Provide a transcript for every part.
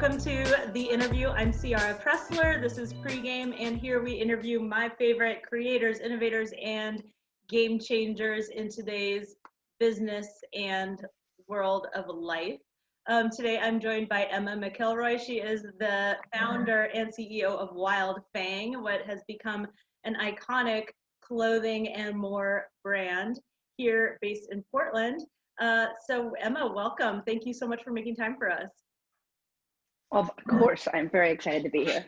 welcome to The Interview. I'm Ciara Pressler. This is Pre-Game, and here we interview my favorite creators, innovators, and game changers in today's business and world of life. Today I'm joined by Emma Mcilroy. She is the founder and CEO of Wildfang, what has become an iconic clothing and more brand here based in Portland. So Emma, welcome. Thank you so much for making time for us. Of course, I'm very excited to be here.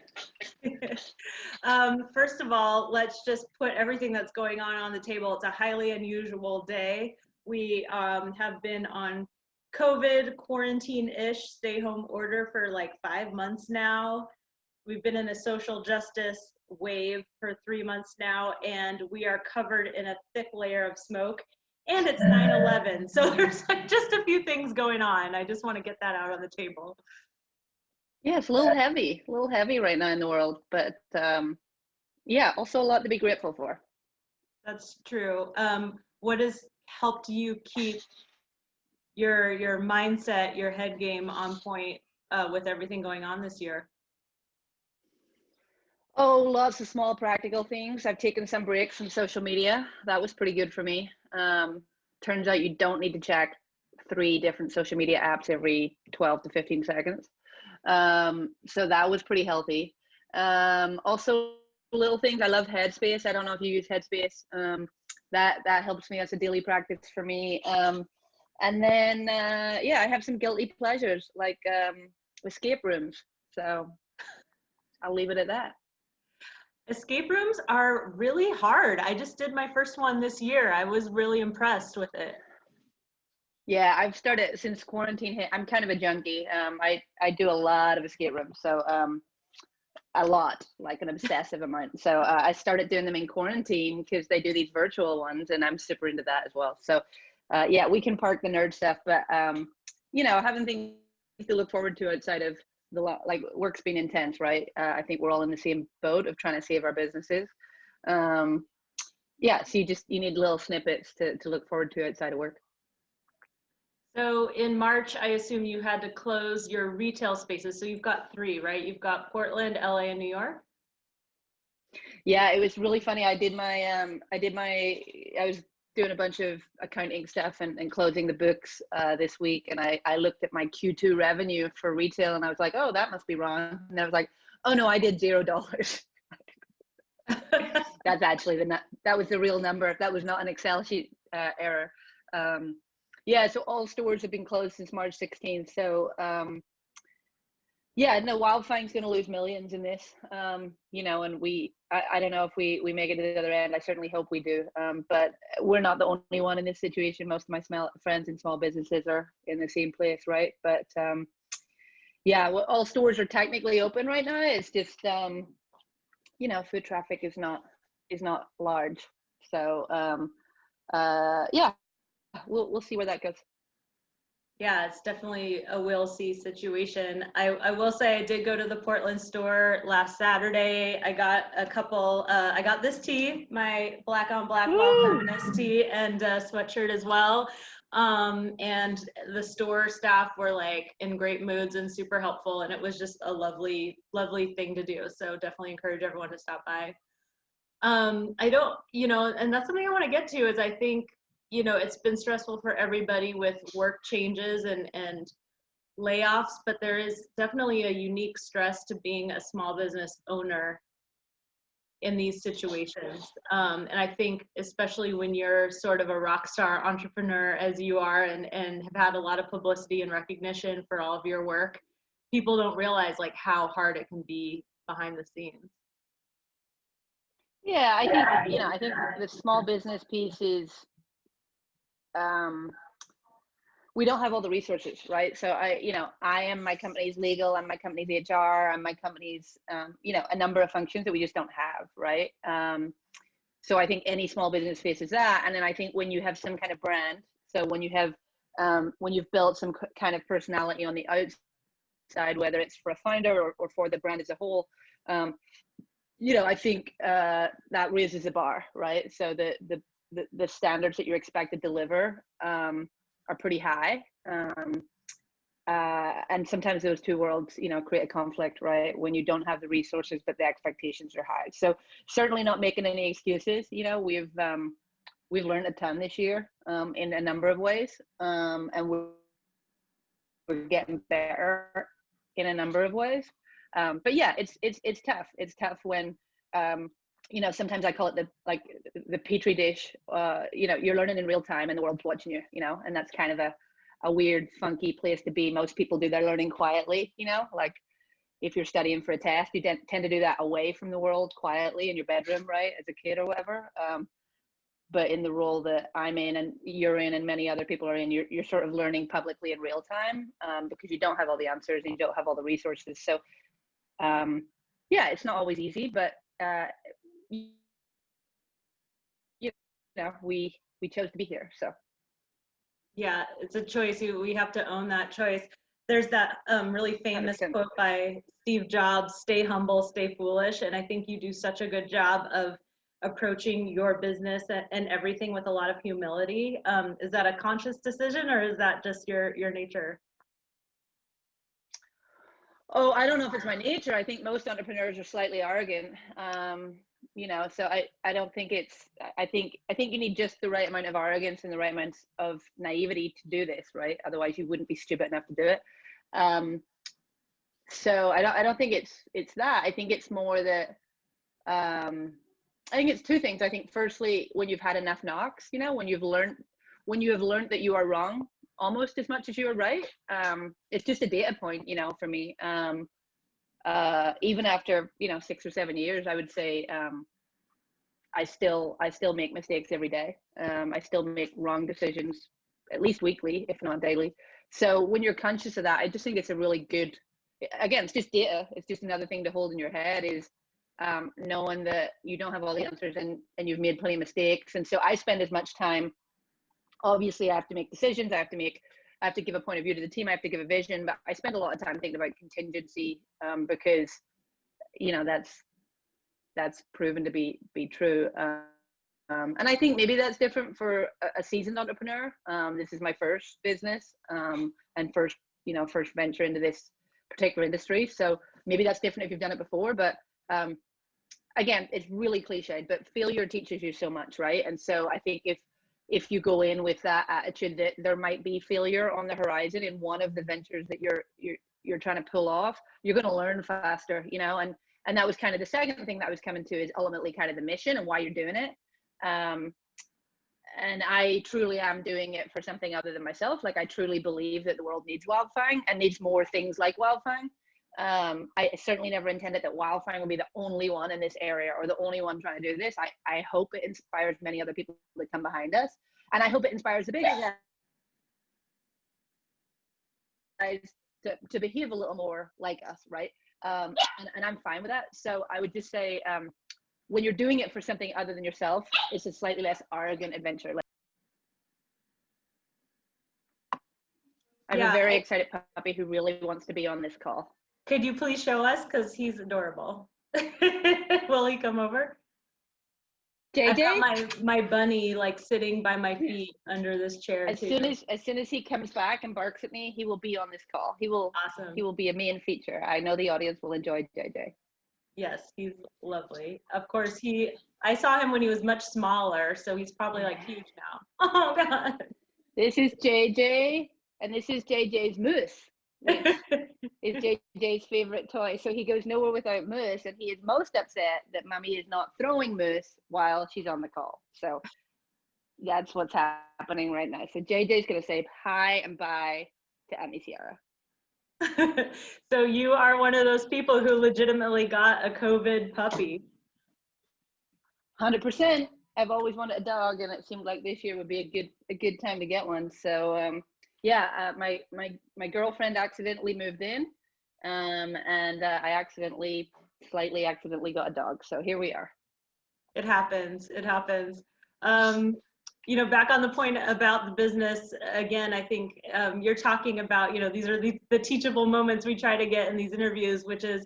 First of all, let's just put everything that's going on the table. It's a highly unusual day. We have been on COVID quarantine-ish stay home order for like 5 months now. We've been in a social justice wave for 3 months now, and we are covered in a thick layer of smoke. And it's 9/11, so there's like just a few things going on. I just want to get that out on the table. Yeah, it's a little heavy right now in the world, but yeah, also a lot to be grateful for. That's true. What has helped you keep your mindset, your head game on point with everything going on this year? Oh, lots of small practical things. I've taken some breaks from social media. That was pretty good for me. Turns out you don't need to check 3 different social media apps every 12 to 15 seconds. So that was pretty healthy. Also little things. I love Headspace. I don't know if you use Headspace. That helps me as a daily practice for me. And then, yeah, I have some guilty pleasures like escape rooms. So I'll leave it at that. Escape rooms are really hard. I just did my first one this year. I was really impressed with it. Yeah, I've started since quarantine hit. I'm kind of a junkie. I do a lot of escape rooms, so a lot, like an obsessive amount. So I started doing them in quarantine because they do these virtual ones, and I'm super into that as well. So yeah, we can park the nerd stuff, but you know, having things to look forward to outside of the like work's been intense, right? I think we're all in the same boat of trying to save our businesses. Yeah, so you need little snippets to look forward to outside of work. So in March, I assume you had to close your retail spaces. So you've got 3, right? You've got Portland, LA, and New York. Yeah, it was really funny. I was doing a bunch of accounting stuff and closing the books this week, and I looked at my Q2 revenue for retail, and I was like, oh, that must be wrong. And I was like, oh no, I did $0. That's actually that was the real number. That was not an Excel sheet error. Yeah, so all stores have been closed since March 16th. So yeah, no, Wildfang's going to lose millions in this, you know, and I don't know if we make it to the other end. I certainly hope we do, but we're not the only one in this situation. Most of my friends in small businesses are in the same place, right? But yeah, well, all stores are technically open right now. It's just you know, foot traffic is not large. So yeah, we'll see where that goes. Yeah, it's definitely a we'll see situation. I will say I did go to the Portland store last Saturday. I got a couple, I got this tee, my black on black wild feminist tee, and a sweatshirt as well. And the store staff were like in great moods and super helpful. And it was just a lovely, lovely thing to do. So definitely encourage everyone to stop by. I don't, you know, and that's something I want to get to is I think, you know, it's been stressful for everybody with work changes and layoffs, but there is definitely a unique stress to being a small business owner in these situations. And I think especially when you're sort of a rock star entrepreneur as you are and have had a lot of publicity and recognition for all of your work, people don't realize like how hard it can be behind the scenes. Yeah, I think, you know, I think the small business piece is, we don't have all the resources, right? So I am my company's legal, I'm my company's HR, I'm my company's, you know, a number of functions that we just don't have, right? So I think any small business faces that. And then I think when you have some kind of brand, so when you have, when you've built some kind of personality on the outside, whether it's for a founder or for the brand as a whole, you know, I think that raises the bar, right? So the standards that you're expected to deliver are pretty high. And sometimes those two worlds, you know, create a conflict, right? When you don't have the resources, but the expectations are high. So certainly not making any excuses. You know, we've learned a ton this year in a number of ways, and we're getting better in a number of ways. But yeah, it's tough. It's tough when you know, sometimes I call it the petri dish. You know, you're learning in real time and the world's watching you. You know, and that's kind of a weird, funky place to be. Most people do their learning quietly. You know, like if you're studying for a test, you tend to do that away from the world, quietly in your bedroom, right, as a kid or whatever. But in the role that I'm in and you're in and many other people are in, you're sort of learning publicly in real time, because you don't have all the answers and you don't have all the resources. So yeah, it's not always easy, but you know, we chose to be here. So yeah, it's a choice. We have to own that choice. There's that really famous 100%. quote by Steve Jobs, "Stay humble, stay foolish." And I think you do such a good job of approaching your business and everything with a lot of humility. Is that a conscious decision, or is that just your nature? Oh, I don't know if it's my nature. I think most entrepreneurs are slightly arrogant. You know, so I don't think it's, I think you need just the right amount of arrogance and the right amount of naivety to do this, right? Otherwise you wouldn't be stupid enough to do it. So I don't think it's that. I think it's more that, I think it's two things. I think firstly, when you've had enough knocks, you know, when you have learned that you are wrong almost as much as you are right. It's just a data point, you know, for me. Even after, you know, 6 or 7 years, I would say I still make mistakes every day. I still make wrong decisions at least weekly, if not daily. So when you're conscious of that, I just think it's a really good, again, it's just data. It's just another thing to hold in your head, is knowing that you don't have all the answers and you've made plenty of mistakes. And so I spend as much time, obviously I have to make decisions, I have to give a point of view to the team, I have to give a vision, but I spend a lot of time thinking about contingency, because, you know, that's proven to be true. And I think maybe that's different for a seasoned entrepreneur. This is my first business, and first venture into this particular industry. So maybe that's different if you've done it before, but again, it's really cliched, but failure teaches you so much, right? And so I think if you go in with that attitude that there might be failure on the horizon in one of the ventures that you're trying to pull off, you're going to learn faster, you know. And that was kind of the second thing that I was coming to, is ultimately kind of the mission and why you're doing it. And I truly am doing it for something other than myself. Like, I truly believe that the world needs Wildfang and needs more things like Wildfang. I certainly never intended that Wildfang would be the only one in this area or the only one trying to do this. I hope it inspires many other people that come behind us. And I hope it inspires the bigger guys to behave a little more like us, right? And I'm fine with that. So I would just say, when you're doing it for something other than yourself, it's a slightly less arrogant adventure. Like, I have a very excited puppy who really wants to be on this call. Could you please show us? Because he's adorable. Will he come over? JJ? I've got my bunny like sitting by my feet under this chair. As soon as he comes back and barks at me, he will be on this call. He will be a main feature. I know the audience will enjoy JJ. Yes, he's lovely. Of course, I saw him when he was much smaller, so he's probably like huge now. Oh God. This is JJ, and this is JJ's moose, which is JJ's favorite toy. So he goes nowhere without moose, and he is most upset that Mummy is not throwing moose while she's on the call. So that's what's happening right now. So JJ's gonna say hi and bye to Auntie Ciara. So you are one of those people who legitimately got a COVID puppy. 100%. I've always wanted a dog, and it seemed like this year would be a good time to get one. So yeah, my girlfriend accidentally moved in, and I slightly accidentally got a dog. So here we are. It happens. It happens. You know, back on the point about the business, again, I think you're talking about, you know, these are the teachable moments we try to get in these interviews, which is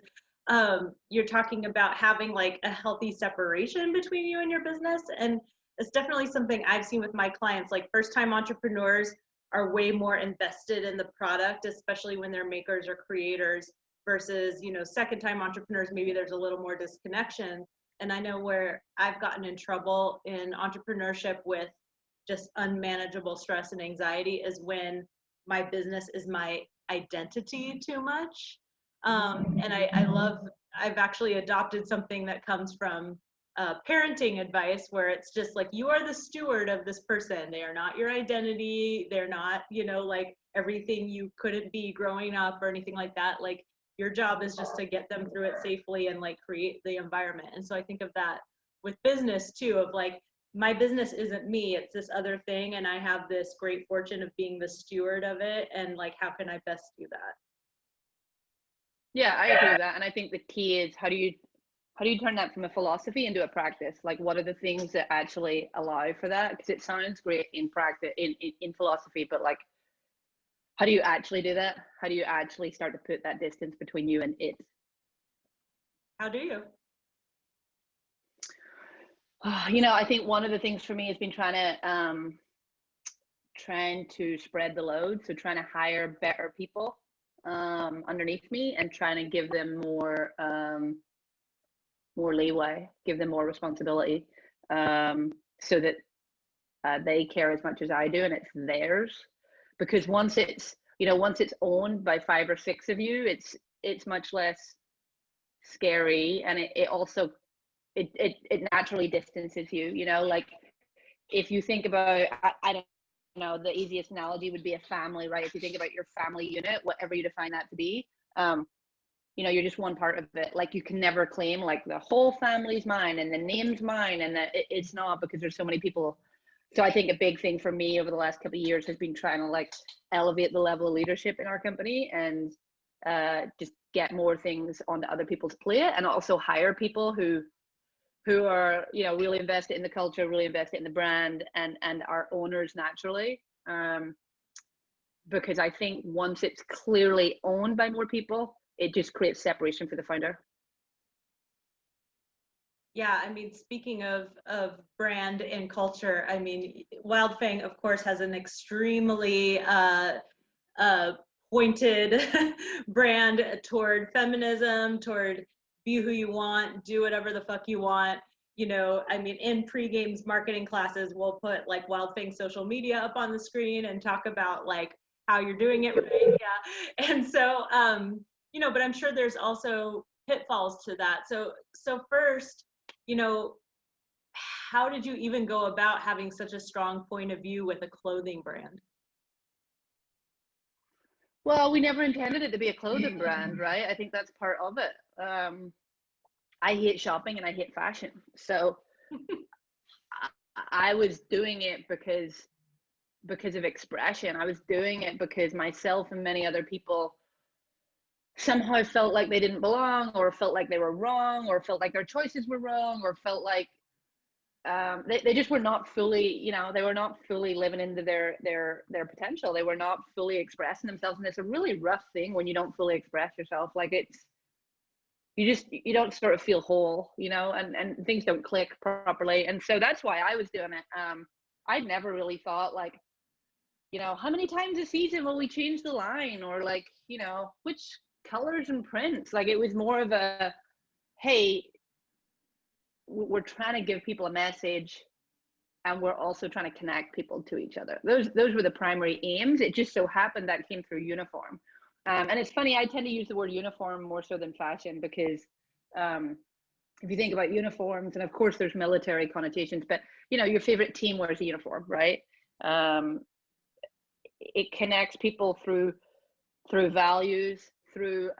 you're talking about having like a healthy separation between you and your business. And it's definitely something I've seen with my clients, like first-time entrepreneurs are way more invested in the product, especially when they're makers or creators, versus, you know, second time entrepreneurs, maybe there's a little more disconnection. And I know where I've gotten in trouble in entrepreneurship with just unmanageable stress and anxiety is when my business is my identity too much. And I've actually adopted something that comes from parenting advice, where it's just like, you are the steward of this person. They are not your identity. They're not, you know, like everything you couldn't be growing up or anything like that. Like, your job is just to get them through it safely and like create the environment. And so I think of that with business too, of like, my business isn't me, it's this other thing, and I have this great fortune of being the steward of it, and like, how can I best do that? Yeah, I agree with that. And I think the key is, how do you turn that from a philosophy into a practice? Like, what are the things that actually allow for that? Because it sounds great in practice, in philosophy, but like, how do you actually do that? How do you actually start to put that distance between you and it? How do you? You know, I think one of the things for me has been trying to spread the load. So trying to hire better people underneath me, and trying to give them more leeway, give them more responsibility, so that they care as much as I do, and it's theirs. Because once it's owned by 5 or 6 of you, it's much less scary, and it also it naturally distances you. You know, like, if you think about, I don't know, the easiest analogy would be a family, right? If you think about your family unit, whatever you define that to be, you know, you're just one part of it. Like, you can never claim like the whole family's mine and the name's mine, and that it's not, because there's so many people. So I think a big thing for me over the last couple of years has been trying to like elevate the level of leadership in our company, and just get more things onto other people's plate, and also hire people who are, you know, really invested in the culture, really invested in the brand, and are owners naturally. Because I think once it's clearly owned by more people, it just creates separation for the founder. Yeah, I mean, speaking of brand and culture, I mean, Wildfang, of course, has an extremely pointed brand toward feminism, toward be who you want, do whatever the fuck you want. You know, I mean, in Pre-Game's marketing classes, we'll put like Wildfang social media up on the screen and talk about like how you're doing it right. Yeah. And so, you know, but I'm sure there's also pitfalls to that. So first, you know, how did you even go about having such a strong point of view with a clothing brand? Well, we never intended it to be a clothing brand, right? I think that's part of it. I hate shopping and I hate fashion. So I was doing it because of expression. I was doing it because myself and many other people somehow felt like they didn't belong, or felt like they were wrong, or felt like their choices were wrong, or felt like they just were not fully, you know, they were not fully living into their potential. They were not fully expressing themselves. And it's a really rough thing when you don't fully express yourself. Like, you don't sort of feel whole, you know, and things don't click properly. And so that's why I was doing it. I'd never really thought like, you know, how many times a season will we change the line, or like, you know, which colors and prints. Like, it was more of a, hey, we're trying to give people a message, and we're also trying to connect people to each other. Those were the primary aims. It just so happened that came through uniform. And it's funny, I tend to use the word uniform more so than fashion, because if you think about uniforms, and of course there's military connotations, but you know, your favorite team wears a uniform, right? It connects people through values, through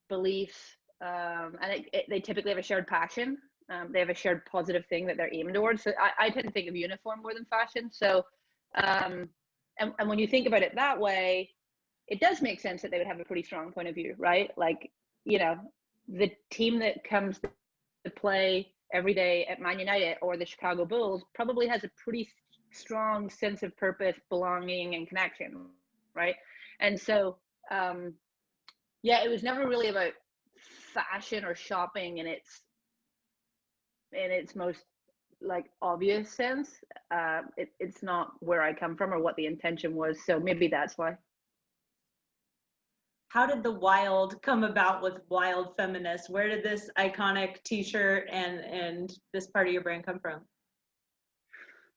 beliefs, and they typically have a shared passion. They have a shared positive thing that they're aiming towards. So I tend to think of uniform more than fashion. So, and when you think about it that way, it does make sense that they would have a pretty strong point of view, right? Like, you know, the team that comes to play every day at Man United or the Chicago Bulls probably has a pretty strong sense of purpose, belonging, and connection, right? And so, yeah, it was never really about fashion or shopping in its most like obvious sense. It's not where I come from or what the intention was. So maybe that's why. How did the wild come about with Wild Feminist? Where did this iconic t-shirt and this part of your brand come from?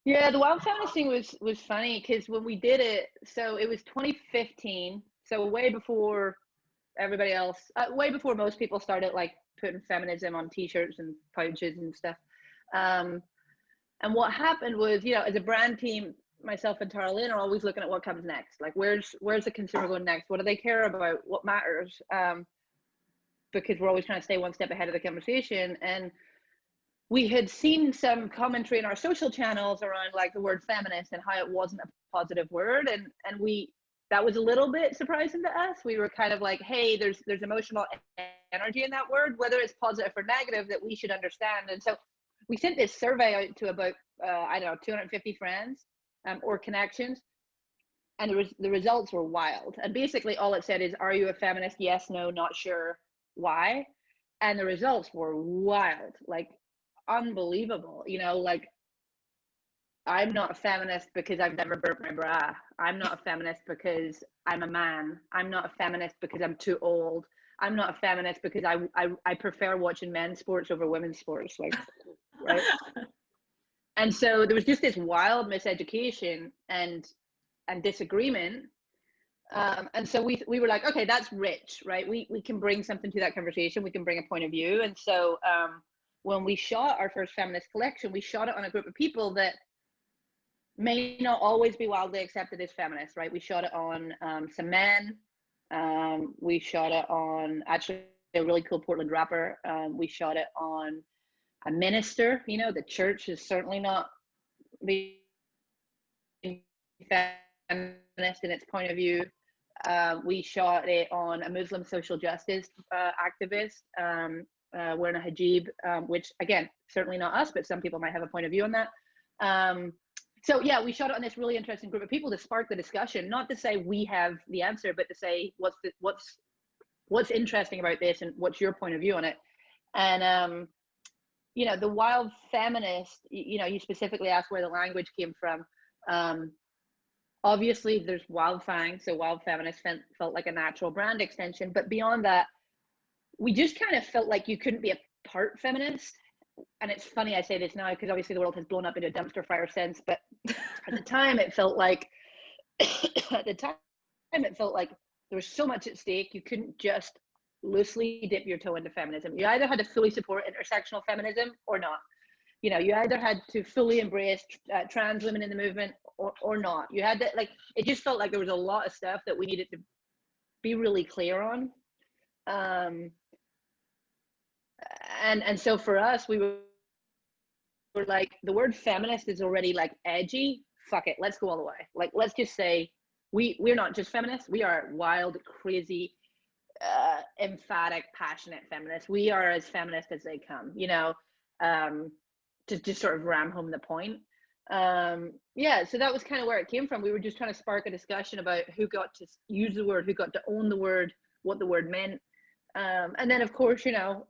Yeah, the Wild Feminist thing was funny because when we did it, so it was 2015, so way before everybody else, way before most people started like putting feminism on t-shirts and pouches and stuff. And what happened was, you know, as a brand team, myself and Tara Lynn are always looking at what comes next. Like, where's the consumer going next? What do they care about? What matters? Because we're always trying to stay one step ahead of the conversation. And we had seen some commentary in our social channels around like the word feminist and how it wasn't a positive word. And that was a little bit surprising to us. We were kind of like, hey, there's emotional energy in that word, whether it's positive or negative, that we should understand. And so we sent this survey out to about, I don't know, 250 friends or connections. And the results were wild. And basically all it said is, are you a feminist? Yes, no, not sure, why? And the results were wild, like unbelievable. You know, like, I'm not a feminist because I've never burnt my bra. I'm not a feminist because I'm a man. I'm not a feminist because I'm too old. I'm not a feminist because I prefer watching men's sports over women's sports. Like, right? And so there was just this wild miseducation and disagreement. And so we were like, okay, that's rich, right? We can bring something to that conversation. We can bring a point of view. And so when we shot our first feminist collection, we shot it on a group of people that may not always be wildly accepted as feminists, right? We shot it on some men. We shot it on actually a really cool Portland rapper. We shot it on a minister. You know, the church is certainly not being feminist in its point of view. We shot it on a Muslim social justice activist wearing a hijab, which again, certainly not us, but some people might have a point of view on that. So yeah, we shot it on this really interesting group of people to spark the discussion, not to say we have the answer, but to say what's interesting about this and what's your point of view on it. And you know, the Wild Feminist, you know, you specifically asked where the language came from. Obviously there's Wildfang, so Wild Feminist felt like a natural brand extension, but beyond that, we just kind of felt like you couldn't be a part feminist. And it's funny I say this now because obviously the world has blown up into a dumpster fire since, but at the time it felt like there was so much at stake. You couldn't just loosely dip your toe into feminism. You either had to fully support intersectional feminism or not. You know, you either had to fully embrace trans women in the movement or not. You had to, like, it just felt like there was a lot of stuff that we needed to be really clear on. And so for us, we were like, the word feminist is already like edgy. Fuck it, let's go all the way. Like, let's just say we're not just feminists. We are wild, crazy, emphatic, passionate feminists. We are as feminist as they come, you know, to just sort of ram home the point. Yeah, so that was kind of where it came from. We were just trying to spark a discussion about who got to use the word, who got to own the word, what the word meant. And then of course, you know,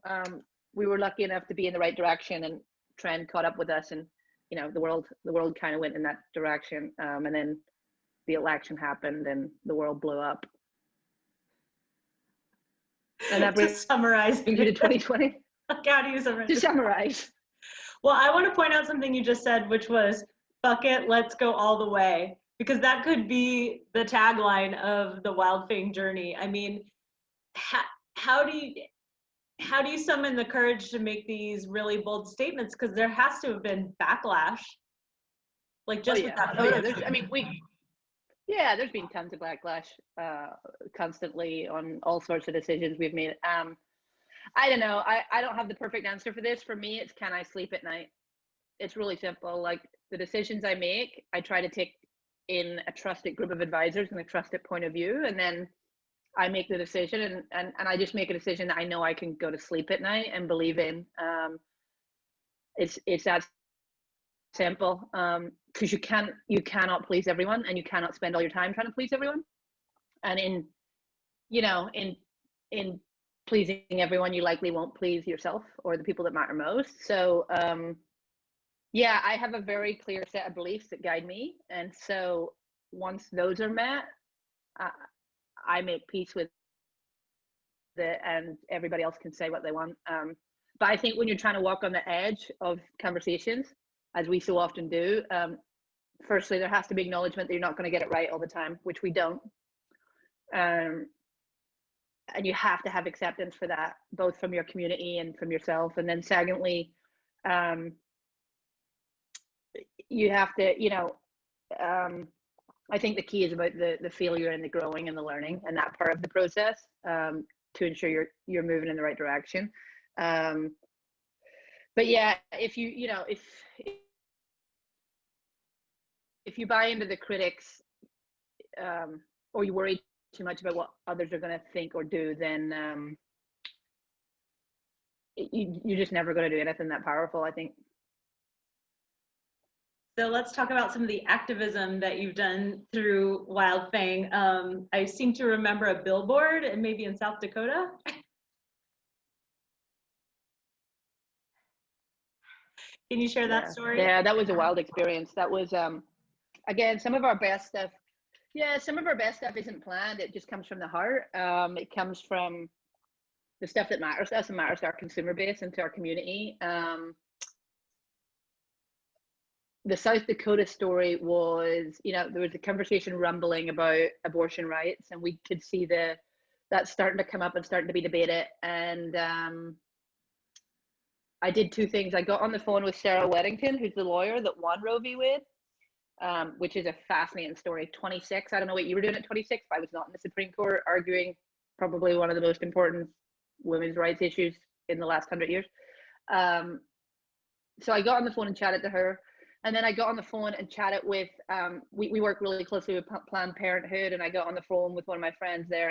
we were lucky enough to be in the right direction, and trend caught up with us, and you know, the world kind of went in that direction. And then the election happened and the world blew up. And that brings summarize you to 2020. How do you summarize? To summarize. Well, I want to point out something you just said, which was, fuck it, let's go all the way. Because that could be the tagline of the Wildfang journey. I mean, how do you summon the courage to make these really bold statements? Because there has to have been backlash. Like just with that photo. There's been tons of backlash constantly on all sorts of decisions we've made. I don't know. I don't have the perfect answer for this. For me, it's, can I sleep at night? It's really simple. Like, the decisions I make, I try to take in a trusted group of advisors and a trusted point of view, and then I make the decision, and I just make a decision that I know I can go to sleep at night and believe in. It's that simple. Because you cannot please everyone, and you cannot spend all your time trying to please everyone. And in pleasing everyone, you likely won't please yourself or the people that matter most. So Yeah, I have a very clear set of beliefs that guide me. And so once those are met, I, I make peace with it and everybody else can say what they want. But I think when you're trying to walk on the edge of conversations, as we so often do, firstly, there has to be acknowledgement that you're not going to get it right all the time, which we don't. And you have to have acceptance for that, both from your community and from yourself. And then secondly, you have to, I think the key is about the failure and the growing and the learning and that part of the process, to ensure you're moving in the right direction. But yeah, if you buy into the critics, or you worry too much about what others are going to think or do, then you're just never going to do anything that powerful, I think. So let's talk about some of the activism that you've done through Wildfang. I seem to remember a billboard, and maybe in South Dakota. Can you share that story? Yeah, that was a wild experience. That was, again, some of our best stuff. Yeah, some of our best stuff isn't planned. It just comes from the heart. It comes from the stuff that matters to us and matters to our consumer base and to our community. The South Dakota story was, there was a conversation rumbling about abortion rights, and we could see that starting to come up and starting to be debated. And I did two things. I got on the phone with Sarah Weddington, who's the lawyer that won Roe v. Wade, which is a fascinating story. 26, I don't know what you were doing at 26, but I was not in the Supreme Court arguing probably one of the most important women's rights issues in the last 100 years. So I got on the phone and chatted to her. And then I got on the phone and chatted with, we work really closely with Planned Parenthood, and I got on the phone with one of my friends there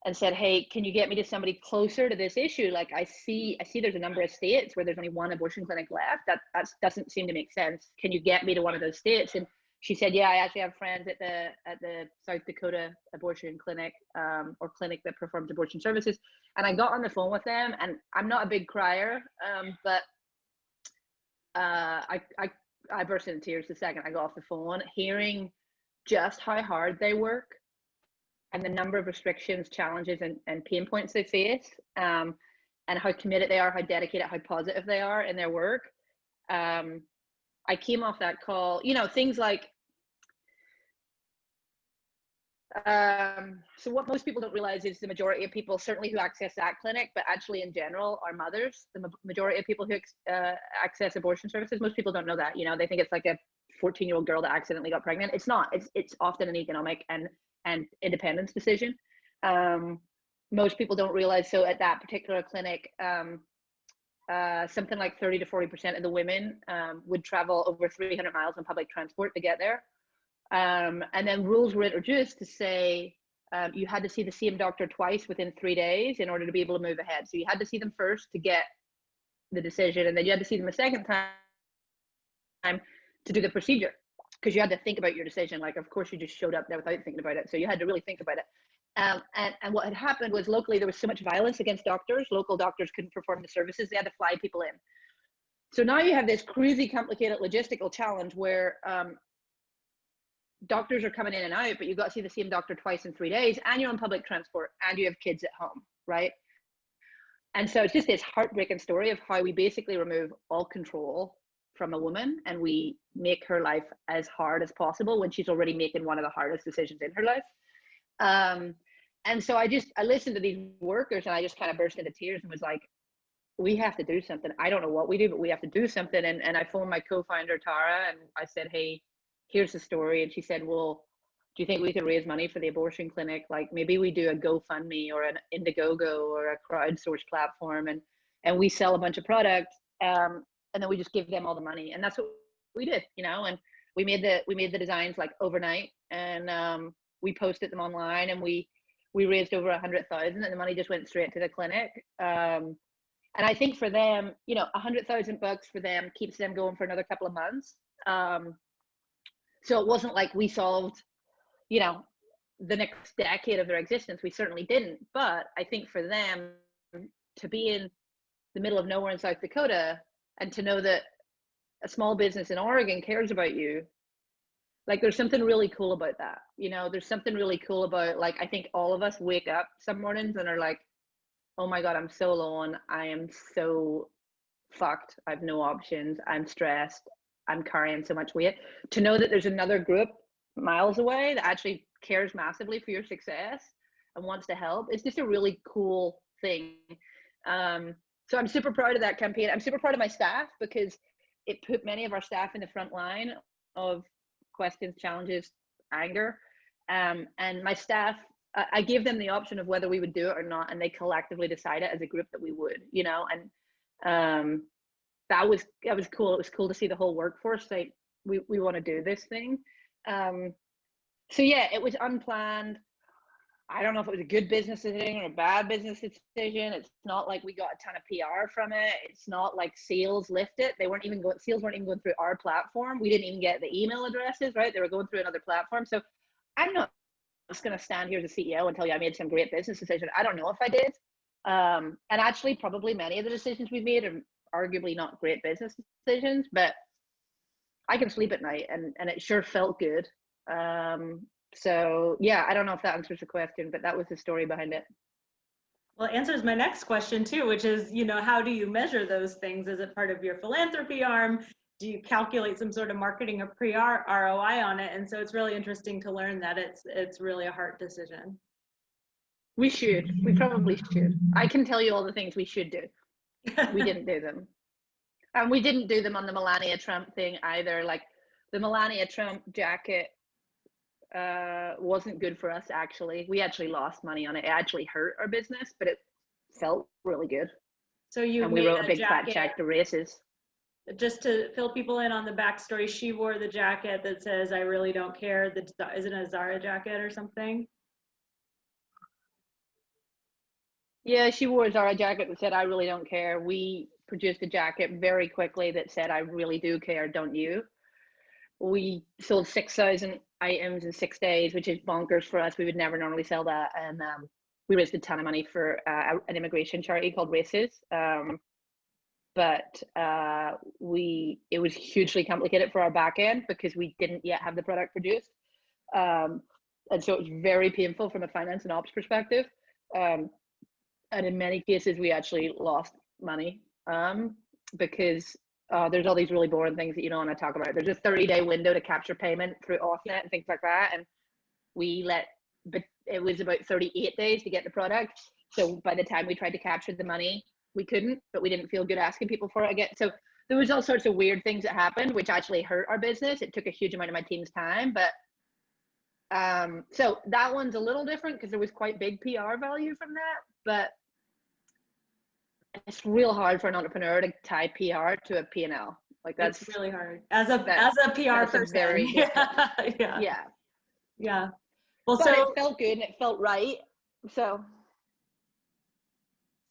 and said, hey, can you get me to somebody closer to this issue? Like I see there's a number of states where there's only one abortion clinic left. That doesn't seem to make sense. Can you get me to one of those states? And she said, yeah, I actually have friends at the South Dakota abortion clinic, or clinic that performs abortion services. And I got on the phone with them, and I'm not a big crier, but I burst into tears the second I got off the phone, hearing just how hard they work and the number of restrictions, challenges, and pain points they face, and how committed they are, how dedicated, how positive they are in their work. I came off that call, things like, so what most people don't realize is the majority of people, certainly who access that clinic, but actually in general, are mothers. The majority of people who access abortion services, most people don't know that. They think it's like a 14-year-old girl that accidentally got pregnant. It's not. It's often an economic and independence decision. Most people don't realize. So at that particular clinic, something like 30 to 40% of the women would travel over 300 miles on public transport to get there. And then rules were introduced to say you had to see the same doctor twice within 3 days in order to be able to move ahead. So you had to see them first to get the decision, and then you had to see them a second time to do the procedure, because you had to think about your decision. Like, of course, you just showed up there without thinking about it. So you had to really think about it. And what had happened was locally there was so much violence against doctors. Local doctors couldn't perform the services. They had to fly people in. So now you have this crazy complicated logistical challenge where doctors are coming in and out, but you've got to see the same doctor twice in 3 days, and you're on public transport, and you have kids at home, right? And so it's just this heartbreaking story of how we basically remove all control from a woman, and we make her life as hard as possible when she's already making one of the hardest decisions in her life. And so I listened to these workers, and I just kind of burst into tears and was like, we have to do something. I don't know what we do, but we have to do something. And I phoned my co-founder, Tara, and I said, hey, here's the story. And she said, well, do you think we could raise money for the abortion clinic? Like maybe we do a GoFundMe or an Indiegogo or a crowdsource platform, and we sell a bunch of products, and then we just give them all the money. And that's what we did, and we made the designs like overnight, and we posted them online, and we raised over 100,000, and the money just went straight to the clinic. And I think for them, $100,000 for them keeps them going for another couple of months. So it wasn't like we solved, the next decade of their existence. We certainly didn't. But I think for them to be in the middle of nowhere in South Dakota and to know that a small business in Oregon cares about you, like there's something really cool about that. You know, there's something really cool about, like, I think all of us wake up some mornings and are like, oh my God, I'm so alone. I am so fucked. I have no options. I'm stressed. I'm carrying so much weight. To know that there's another group miles away that actually cares massively for your success and wants to help, it's just a really cool thing. So I'm super proud of that campaign. I'm super proud of my staff because it put many of our staff in the front line of questions, challenges, anger. And my staff, I gave them the option of whether we would do it or not, and they collectively decided as a group that we would, you know, and that was cool. It was cool to see the whole workforce say, we want to do this thing. So yeah, it was unplanned. I don't know if it was a good business decision or a bad business decision. It's not like we got a ton of PR from it. It's not like sales lifted. Sales weren't even going through our platform. We didn't even get the email addresses, right? They were going through another platform. So I'm not just going to stand here as a CEO and tell you I made some great business decision. I don't know if I did. And actually, probably many of the decisions we made are arguably not great business decisions, but I can sleep at night and it sure felt good. So yeah, I don't know if that answers the question, but that was the story behind it. Well, it answers my next question too, which is, you know, how do you measure those things? Is it part of your philanthropy arm? Do you calculate some sort of marketing or ROI on it? And so it's really interesting to learn that it's really a heart decision. We probably should. I can tell you all the things we should do. We didn't do them. And we didn't do them on the Melania Trump thing either. Like the Melania Trump jacket wasn't good for us, actually. We actually lost money on it. It actually hurt our business, but it felt really good. So you we wrote a big fat check to races. Just to fill people in on the backstory, she wore the jacket that says, I really don't care. Is it a Zara jacket or something? Yeah, she wore a Zara jacket that said, I really don't care. We produced a jacket very quickly that said, I really do care, don't you? We sold 6,000 items in 6 days, which is bonkers for us. We would never normally sell that. And we raised a ton of money for an immigration charity called Races. But it was hugely complicated for our back end because we didn't yet have the product produced. And so it was very painful from a finance and ops perspective. And in many cases, we actually lost money because there's all these really boring things that you don't want to talk about. There's a 30-day window to capture payment through Offnet and things like that. And but it was about 38 days to get the product. So by the time we tried to capture the money, we couldn't, but we didn't feel good asking people for it again. So there was all sorts of weird things that happened, which actually hurt our business. It took a huge amount of my team's time, but so that one's a little different because there was quite big PR value from that, but it's real hard for an entrepreneur to tie PR to a P&L. Like that's really hard as a PR person. Yeah. Well, but it felt good and it felt right. So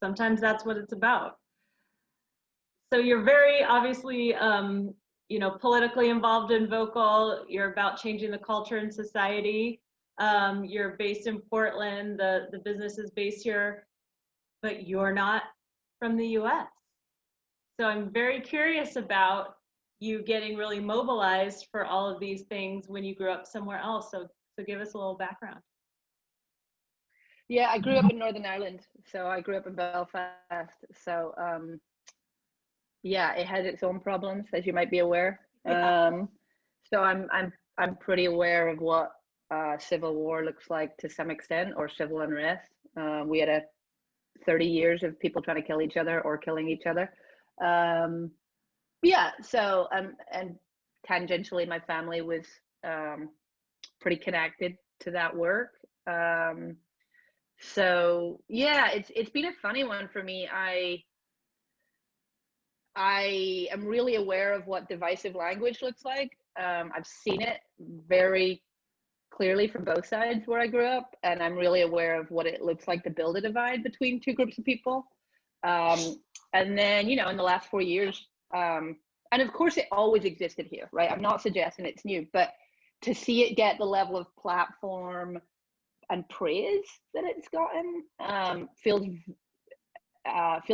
sometimes that's what it's about. So you're very obviously, politically involved and vocal. You're about changing the culture in society. You're based in Portland. The business is based here, but you're not from the US. So I'm very curious about you getting really mobilized for all of these things when you grew up somewhere else. So give us a little background. Yeah, I grew up in Northern Ireland. So I grew up in Belfast. So yeah, it has its own problems, as you might be aware. So I'm pretty aware of what civil war looks like to some extent, or civil unrest. We had 30 years of people trying to kill each other or killing each other. Yeah, so and tangentially, my family was pretty connected to that work. So yeah, it's been a funny one for me. I am really aware of what divisive language looks like. I've seen it very clearly from both sides where I grew up, and I'm really aware of what it looks like to build a divide between two groups of people. And then, in the last 4 years, and of course it always existed here, right? I'm not suggesting it's new, but to see it get the level of platform and praise that it's gotten feels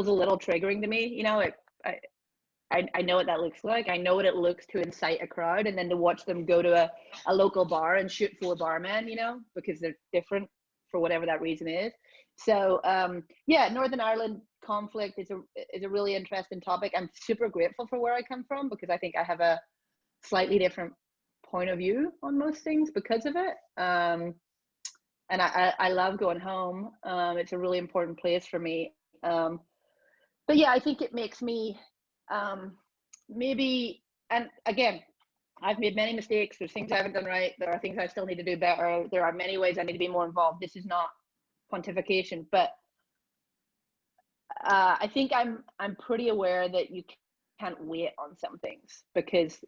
a little triggering to me. I know what that looks like. I know what it looks to incite a crowd, and then to watch them go to a local bar and shoot 4 barmen, you know, because they're different for whatever that reason is. So yeah, Northern Ireland conflict is a really interesting topic. I'm super grateful for where I come from, because I think I have a slightly different point of view on most things because of it. And I love going home. It's a really important place for me. But yeah, I think it makes me maybe, and again, I've made many mistakes. There's things I haven't done right. There are things I still need to do better. There are many ways I need to be more involved. This is not pontification, but I think I'm pretty aware that you can't wait on some things, because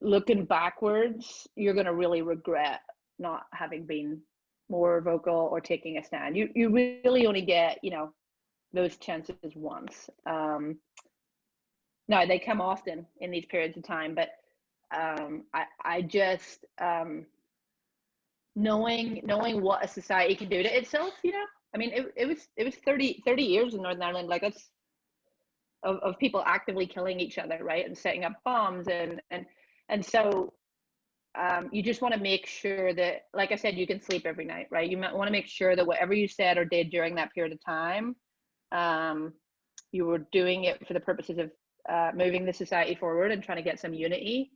looking backwards, you're going to really regret not having been more vocal or taking a stand. You really only get, you know, those chances once. No, they come often in these periods of time, but I just knowing what a society can do to itself, you know. I mean, it was 30 years in Northern Ireland, like it's of people actively killing each other, right, and setting up bombs, and so you just want to make sure that, like I said, you can sleep every night, right? You want to make sure that whatever you said or did during that period of time, you were doing it for the purposes of moving the society forward and trying to get some unity.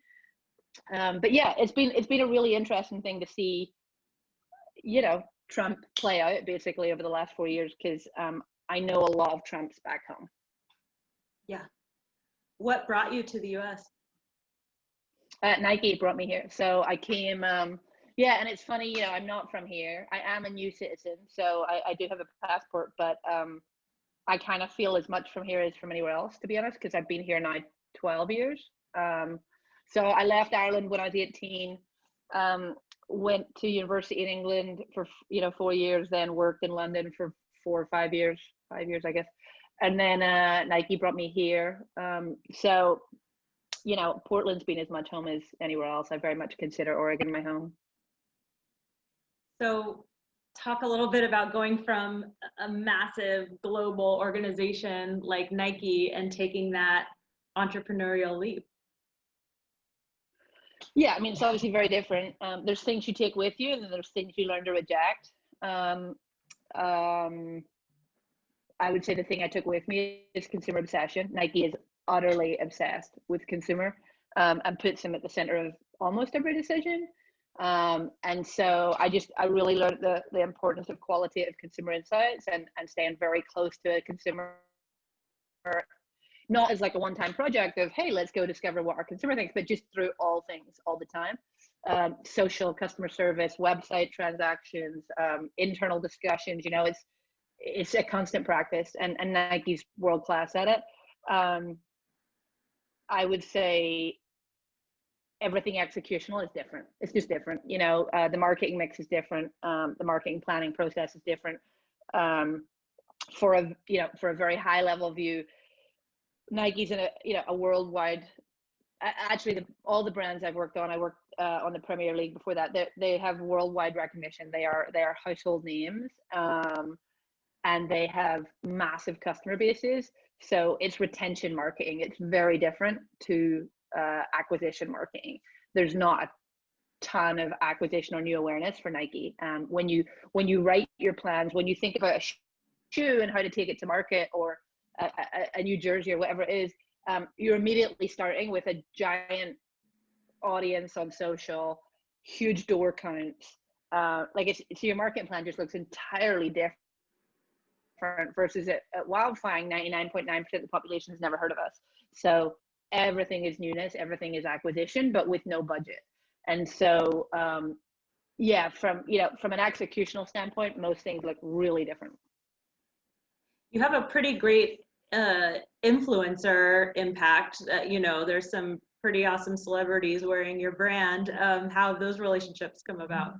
But yeah, it's been a really interesting thing to see, you know, Trump play out basically over the last 4 years, because I know a lot of Trumps back home. Yeah. What brought you to the US? Nike brought me here. So I came, yeah, and it's funny, you know, I'm not from here. I am a new citizen, so I do have a passport, but I kind of feel as much from here as from anywhere else, to be honest, because I've been here now 12 years. So I left Ireland when I was 18, went to university in England for, you know, 4 years, then worked in London for 4 or 5 years, 5 years, I guess. And then Nike brought me here. So, you know, Portland's been as much home as anywhere else. I very much consider Oregon my home. So talk a little bit about going from a massive global organization like Nike and taking that entrepreneurial leap. Yeah, I mean, it's obviously very different. There's things you take with you, and then there's things you learn to reject. I would say the thing I took with me is consumer obsession. Nike is utterly obsessed with consumer, and puts them at the center of almost every decision. And so I really learned the importance of qualitative consumer insights, and staying very close to a consumer, not as like a one-time project of, hey, let's go discover what our consumer thinks, but just through all things all the time. Social, customer service, website transactions, internal discussions, you know, it's a constant practice, and Nike's world-class at it. I would say everything executional is different. It's just different. You know, the marketing mix is different. The marketing planning process is different. For a very high level view, Nike's in a worldwide. Actually, all the brands I've worked on, I worked on the Premier League before that. They have worldwide recognition. They are household names, and they have massive customer bases. So it's retention marketing. It's very different to acquisition marketing. There's not a ton of acquisition or new awareness for Nike. When you write your plans, when you think about a shoe and how to take it to market, or a new jersey or whatever it is, you're immediately starting with a giant audience on social, huge door counts. So your marketing plan just looks entirely different versus at Wildfang, 99.9% of the population has never heard of us. So everything is newness, everything is acquisition, but with no budget. And so, yeah, from an executional standpoint, most things look really different. You have a pretty great influencer impact. There's some pretty awesome celebrities wearing your brand. How have those relationships come about?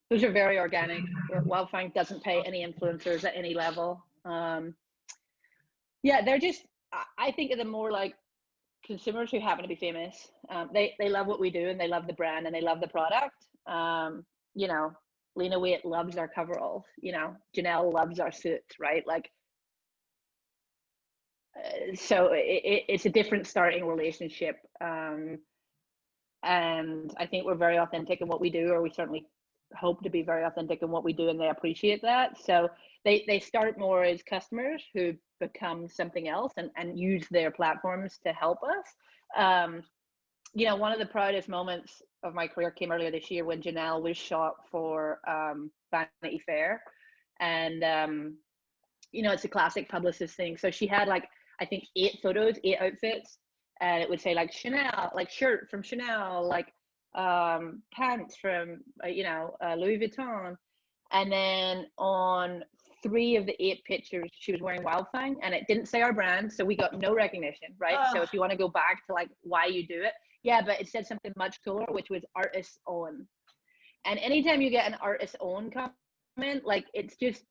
Those are very organic. Wildfang doesn't pay any influencers at any level. Yeah, they're just, I think of them more like consumers who happen to be famous. They love what we do, and they love the brand, and they love the product. Lena Waite loves our coveralls, you know, Janelle loves our suits, right? Like, so it's a different starting relationship. And I think we're very authentic in what we do, or we certainly hope to be very authentic in what we do, and they appreciate that. So they start more as customers who become something else and use their platforms to help us. You know, one of the proudest moments of my career came earlier this year when Janelle was shot for Vanity Fair. And, you know, it's a classic publicist thing. So she had like, I think 8 photos, 8 outfits. And it would say like Chanel, like shirt from Chanel, like pants from, you know, Louis Vuitton. And then on 3 of the 8 pictures, she was wearing Wildfang, and it didn't say our brand. So we got no recognition, right? So if you want to go back to like why you do it, yeah, but it said something much cooler, which was artist own. And anytime you get an artist own comment, like it's just,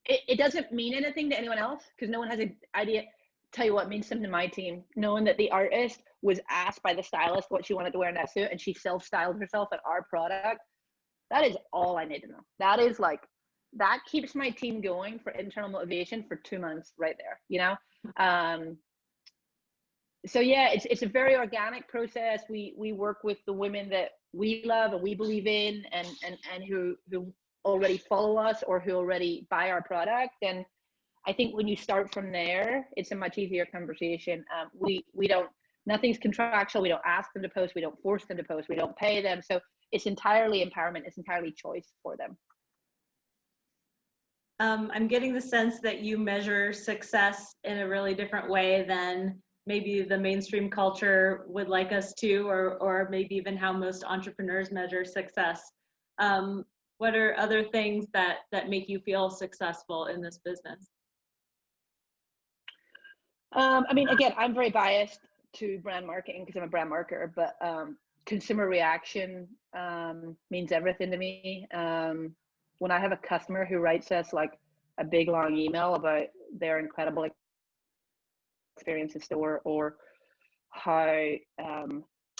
it doesn't mean anything to anyone else because no one has an idea. Tell you what means something to my team, knowing that the artist was asked by the stylist what she wanted to wear in that suit and she self-styled herself at our product. That is all I need to know. That is like, that keeps my team going for internal motivation for 2 months right there, you know? So yeah, it's a very organic process. We work with the women that we love and we believe in and who already follow us or who already buy our product. And I think when you start from there, it's a much easier conversation. We don't, nothing's contractual. We don't ask them to post. We don't force them to post. We don't pay them. So it's entirely empowerment. It's entirely choice for them. I'm getting the sense that you measure success in a really different way than maybe the mainstream culture would like us to, or maybe even how most entrepreneurs measure success. What are other things that make you feel successful in this business? I mean, again, I'm very biased to brand marketing because I'm a brand marketer, but consumer reaction means everything to me. When I have a customer who writes us like a big long email about their incredible experience in store, or how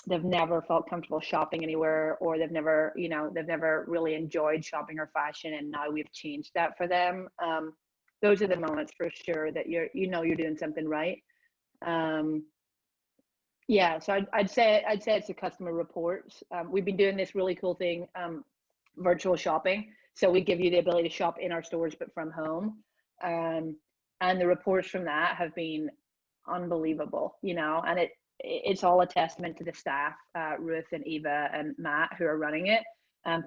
they've never felt comfortable shopping anywhere, or they've never, you know, they've never really enjoyed shopping or fashion, and now we've changed that for them. Those are the moments for sure that you're doing something right. Yeah, so I'd say it's the customer reports. We've been doing this really cool thing, virtual shopping. So we give you the ability to shop in our stores but from home, and the reports from that have been unbelievable, you know. And it's all a testament to the staff, Ruth and Eva and Matt, who are running it.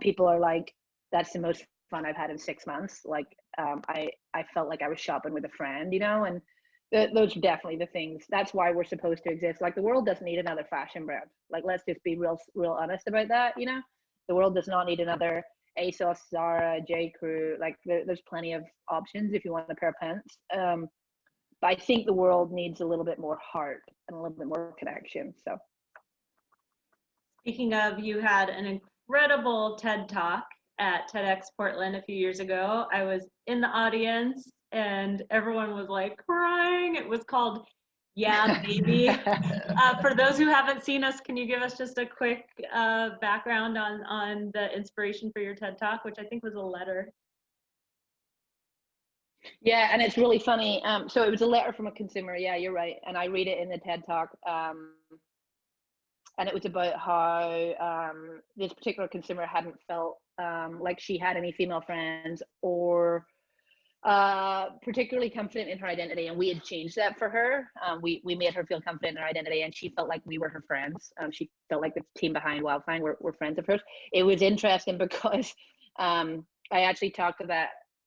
People are like, that's the most fun I've had in 6 months. Like, I felt like I was shopping with a friend, you know. And those are definitely the things. That's why we're supposed to exist. Like, the world doesn't need another fashion brand. Like, let's just be real honest about that, you know. The world does not need another ASOS, Zara, J. Crew. Like, there's plenty of options if you want a pair of pants. But I think the world needs a little bit more heart and a little bit more connection. So, speaking of, you had an incredible TED Talk at TEDx Portland a few years ago. I was in the audience and everyone was like crying. It was called Yeah, Baby. For those who haven't seen us, can you give us just a quick background on the inspiration for your TED Talk, which I think was a letter? Yeah, and it's really funny. So it was a letter from a consumer. Yeah, you're right. And I read it in the TED Talk. And it was about how this particular consumer hadn't felt like she had any female friends or particularly confident in her identity, and we had changed that for her. We made her feel confident in her identity, and she felt like we were her friends. She felt like the team behind Wildfang were friends of hers. It was interesting because I actually talked to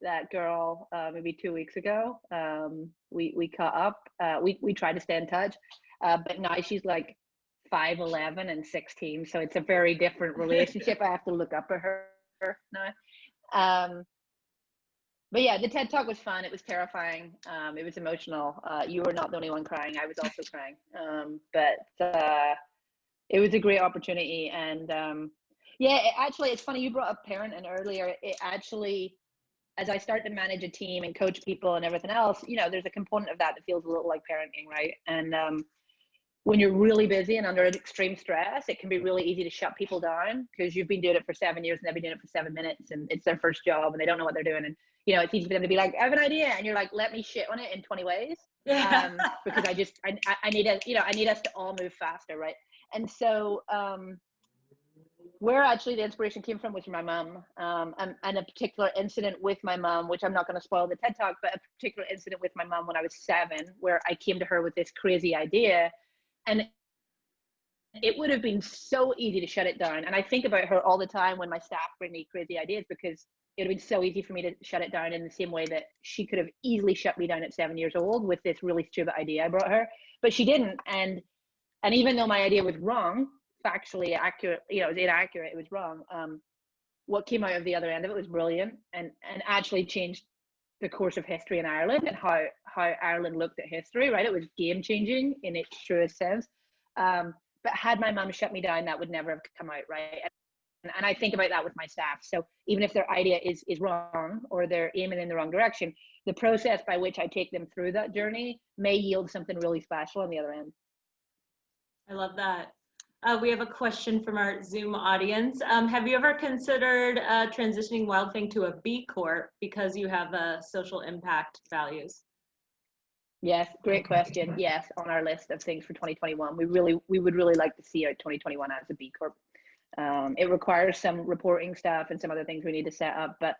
that girl maybe 2 weeks ago. We caught up. We tried to stay in touch, but now she's like 5'11" and 16, so it's a very different relationship. I have to look up at her now. But yeah, the TED Talk was fun. It was terrifying. It was emotional. You were not the only one crying. I was also crying. But it was a great opportunity. And yeah, actually, it's funny you brought up parenting earlier. It actually, as I start to manage a team and coach people and everything else, you know, there's a component of that that feels a little like parenting, right? And when you're really busy and under extreme stress, it can be really easy to shut people down because you've been doing it for 7 years and they've been doing it for 7 minutes and it's their first job and they don't know what they're doing. And, you know, it's easy for them to be like, I have an idea. And you're like, let me shit on it in 20 ways. Because I need I need us to all move faster. Right. And so, where actually the inspiration came from was from my mom, and a particular incident with my mom, which I'm not going to spoil the TED Talk, but a particular incident with my mom when I was 7, where I came to her with this crazy idea, and it would have been so easy to shut it down. And I think about her all the time when my staff bring me crazy ideas, because it would have been so easy for me to shut it down in the same way that she could have easily shut me down at 7 years old with this really stupid idea I brought her, but she didn't. And even though my idea was wrong, factually accurate, you know, it was inaccurate, it was wrong, what came out of the other end of it was brilliant, and actually changed the course of history in Ireland and how Ireland looked at history, right? It was game changing in its truest sense. But had my mum shut me down, that would never have come out, right? And I think about that with my staff. So even if their idea is wrong or they're aiming in the wrong direction, the process by which I take them through that journey may yield something really special on the other end. I love that. We have a question from our Zoom audience. Have you ever considered transitioning Wildfang to a B Corp because you have social impact values? Yes, great question. Yes, on our list of things for 2021. We would really like to see out 2021 as a B Corp. It requires some reporting stuff and some other things we need to set up, but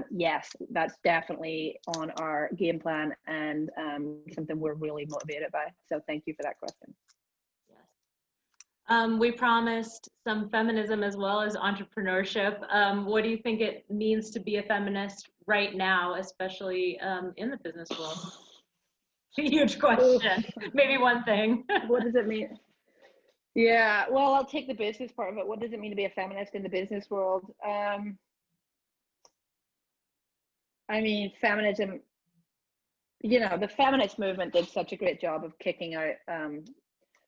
yes, that's definitely on our game plan and something we're really motivated by. So thank you for that question. We promised some feminism as well as entrepreneurship. What do you think it means to be a feminist right now, especially in the business world? Huge question. Maybe one thing. What does it mean? Yeah, well, I'll take the business part of it. What does it mean to be a feminist in the business world? I mean, feminism, you know, the feminist movement did such a great job of kicking out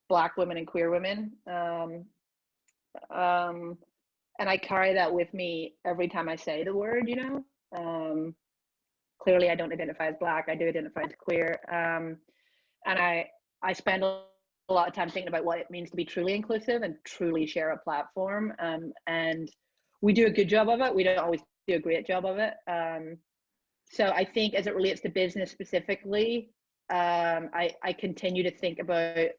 Black women and queer women. And I carry that with me every time I say the word, you know. Clearly, I don't identify as Black. I do identify as queer. And I spend a lot of time thinking about what it means to be truly inclusive and truly share a platform. And we do a good job of it. We don't always do a great job of it. So I think as it relates to business specifically, I continue to think about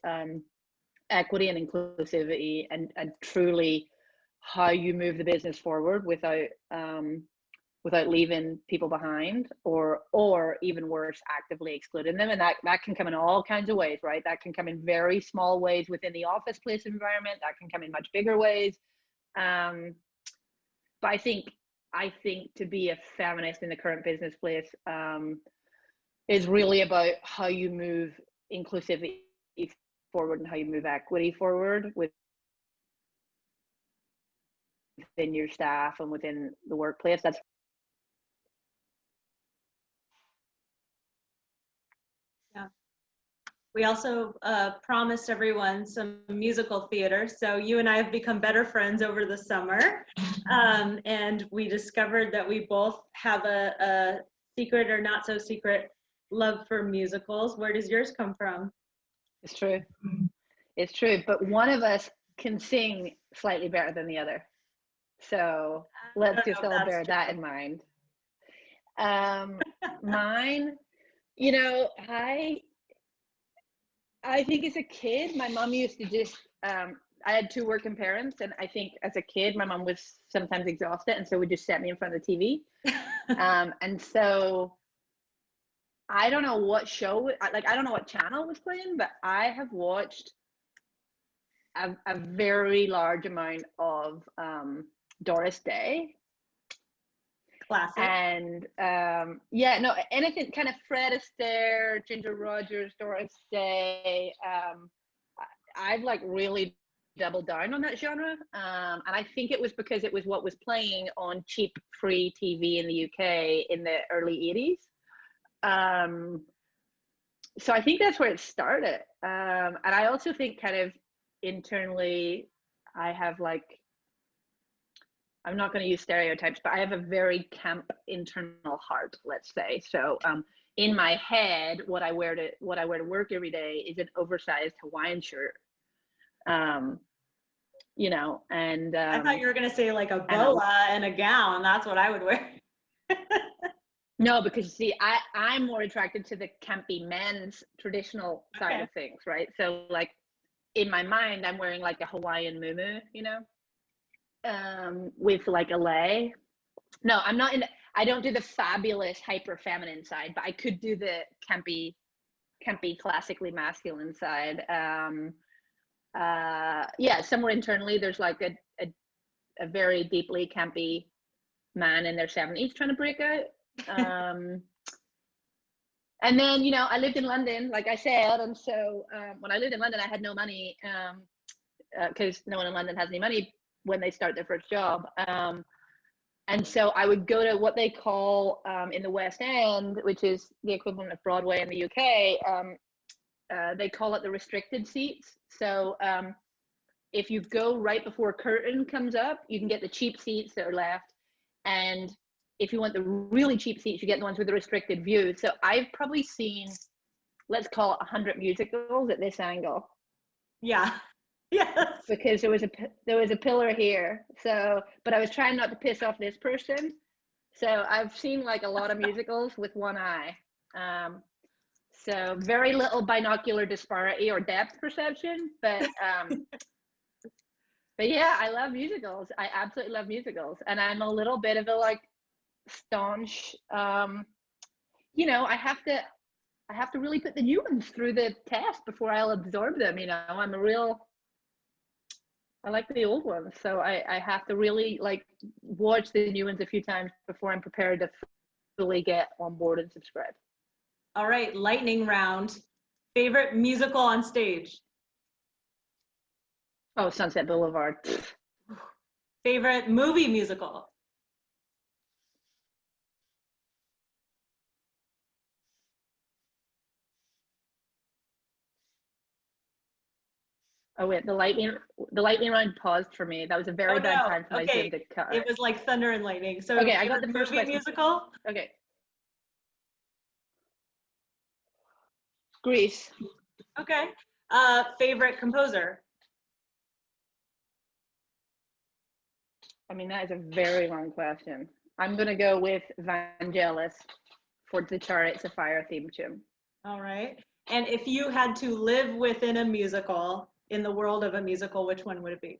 equity and inclusivity and truly how you move the business forward without leaving people behind or even worse, actively excluding them. And that can come in all kinds of ways, right? That can come in very small ways within the office place environment. That can come in much bigger ways. But I think to be a feminist in the current business place is really about how you move inclusivity forward and how you move equity forward within your staff and within the workplace. That's We also promised everyone some musical theater. So you and I have become better friends over the summer. And we discovered that we both have a secret or not so secret love for musicals. Where does yours come from? It's true. It's true. But one of us can sing slightly better than the other. So let's just all bear that in mind. Mine, you know, I think as a kid, my mom used to just, I had 2 working parents, and I think as a kid, my mom was sometimes exhausted, and so would just set me in front of the TV. And so I don't know what show, like, I don't know what channel was playing, but I have watched a very large amount of Doris Day. Classic. And yeah, no, anything kind of Fred Astaire, Ginger Rogers, Doris Day. I've like really doubled down on that genre. And I think it was because it was what was playing on cheap free TV in the UK in the early 80s. So I think that's where it started. And I also think kind of internally, I have like, I'm not going to use stereotypes, but I have a very camp internal heart, let's say. So in my head, what I wear to work every day is an oversized Hawaiian shirt You know, and I thought you were gonna say like a boa and a gown. That's what I would wear. No, because see, I'm more attracted to the campy men's traditional side of things, right? So like in my mind, I'm wearing like a Hawaiian muumuu, you know, with like a lei. No, I'm not in. I don't do the fabulous hyper feminine side, but I could do the campy, classically masculine side. Yeah, somewhere internally, there's like a very deeply campy man in their 70s trying to break out. And then, you know, I lived in London, like I said, and so when I lived in London, I had no money because no one in London has any money when they start their first job. And so I would go to what they call in the West End, which is the equivalent of Broadway in the UK, they call it the restricted seats. So if you go right before curtain comes up, you can get the cheap seats that are left. And if you want the really cheap seats, you get the ones with the restricted view. So I've probably seen, let's call it 100 musicals at this angle. Yeah. Yes. Because there was a pillar here. So, but I was trying not to piss off this person. So I've seen like a lot of musicals with one eye. So very little binocular disparity or depth perception, but yeah, I love musicals. I absolutely love musicals, and I'm a little bit of a like staunch. You know, I have to really put the new ones through the test before I'll absorb them. You know, I like the old ones, so I have to really like watch the new ones a few times before I'm prepared to fully get on board and subscribe. All right, lightning round. Favorite musical on stage? Oh, Sunset Boulevard. Favorite movie musical? Oh wait, the lightning round paused for me. That was a very bad time for my Zoom to cut. It was like thunder and lightning. So okay, I got the first movie musical. Okay. Grease. Okay. Favorite composer? I mean, that is a very long question. I'm gonna go with Vangelis for the Chariots of Fire theme tune. All right. And if you had to live within a musical, in the world of a musical, which one would it be?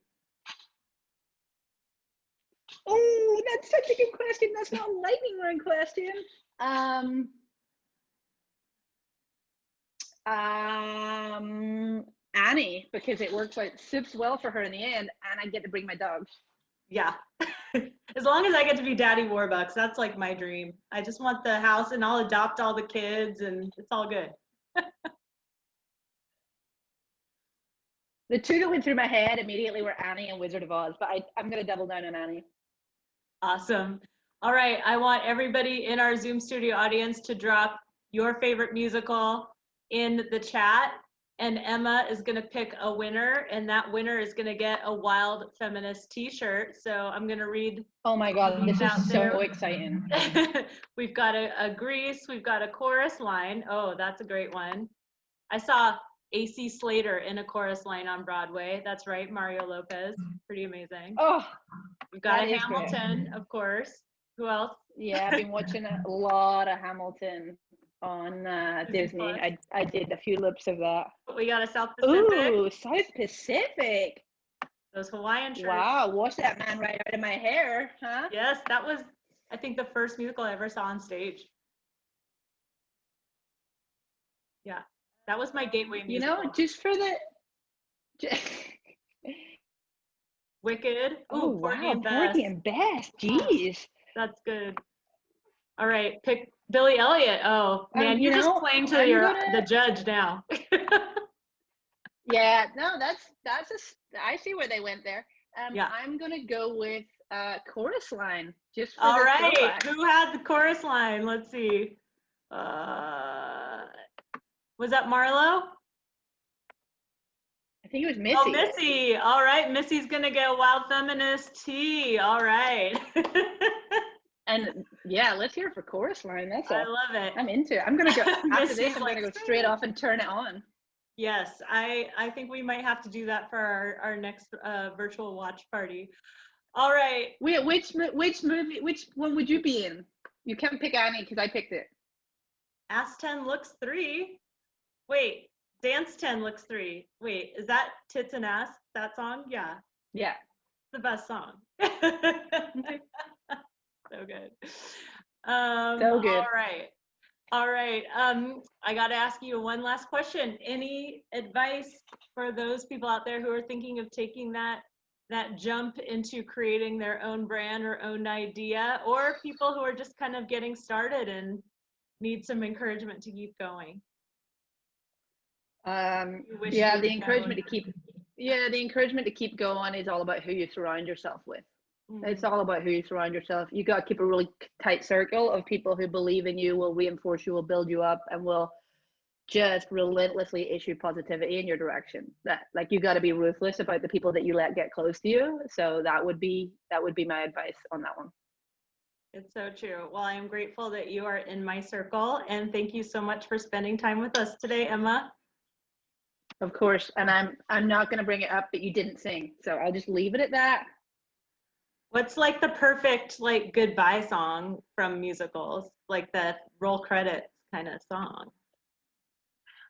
Oh, that's such a good question. That's not a lightning round question. Annie, because it works out super well for her in the end, and I get to bring my dogs. Yeah. As long as I get to be Daddy Warbucks, that's like my dream. I just want the house and I'll adopt all the kids and it's all good. The two that went through my head immediately were Annie and Wizard of Oz, but I'm going to double down on Annie. Awesome. All right. I want everybody in our Zoom studio audience to drop your favorite musical in the chat. And Emma is going to pick a winner, and that winner is going to get a Wild Feminist t-shirt. So I'm going to read. Oh my God, this is so exciting. We've got a Grease. We've got a chorus line. Oh, that's a great one. I saw AC Slater in a chorus line on Broadway. That's right, Mario Lopez. Pretty amazing. Oh, we've got a Hamilton, of course. Who else? Yeah, I've been watching a lot of Hamilton on Disney. I did a few loops of that. We got a South Pacific. Ooh, South Pacific. Those Hawaiian shirts. Wow, wash that man right out of my hair, huh? Yes, that was, I think, the first musical I ever saw on stage. Yeah, that was my gateway musical. You know, just for the... Wicked. Oh, wow, Porgy and Bess. Jeez. That's good. All right, pick Billy Elliot. Oh man, you're just playing to the judge now. Yeah, no, I see where they went there. Yeah. I'm gonna go with chorus line. Just for all right. Who had the chorus line? Let's see. Was that Marlo? I think it was Missy. Oh, Missy. All right, Missy's gonna get a Wild Feminist tee. All right. And yeah, let's hear it for chorus line. I love it. I'm into it. I'm gonna go after this. I'm gonna go straight off and turn it on. Yes, I think we might have to do that for our next virtual watch party. All right. Wait, which movie, which one would you be in? You can't pick any because I picked it. Ask 10 looks 3. Wait, Dance 10 looks 3. Wait, is that Tits and Ass, that song? Yeah. Yeah. The best song. So good. So good. All right. I got to ask you one last question. Any advice for those people out there who are thinking of taking that jump into creating their own brand or own idea, or people who are just kind of getting started and need some encouragement to keep going? Yeah, the encouragement to keep going is all about who you surround yourself with. It's all about who you surround yourself. You got to keep a really tight circle of people who believe in you, will reinforce you, will build you up, and will just relentlessly issue positivity in your direction. That, like, you got to be ruthless about the people that you let get close to you. So that would be my advice on that one. It's so true. Well, I am grateful that you are in my circle, and thank you so much for spending time with us today, Emma. Of course, and I'm not going to bring it up that you didn't sing, so I'll just leave it at that. What's like the perfect like goodbye song from musicals, like the roll credits kind of song?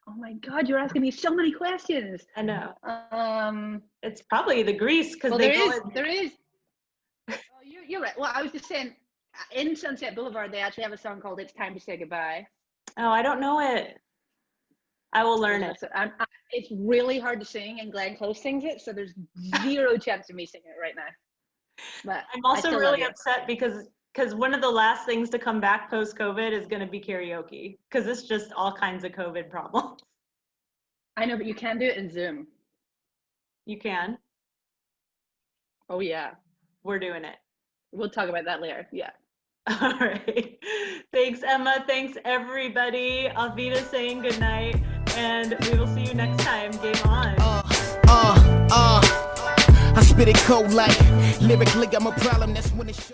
Oh my God, you're asking me so many questions. I know. It's probably the Grease, because well, there is. Oh, you're right. Well, I was just saying, in Sunset Boulevard, they actually have a song called "It's Time to Say Goodbye." Oh, I don't know it. I will learn it. So it's really hard to sing, and Glenn Close sings it, so there's zero chance of me singing it right now. But I'm also really upset because one of the last things to come back post-COVID is going to be karaoke, because it's just all kinds of COVID problems. I know, but you can do it in Zoom. You can? Oh, yeah. We're doing it. We'll talk about that later. Yeah. All right. Thanks, Emma. Thanks, everybody. Alvita saying goodnight, and we will see you next time. Game on. I spit it cold like lyrically I'm a problem. That's when it shows.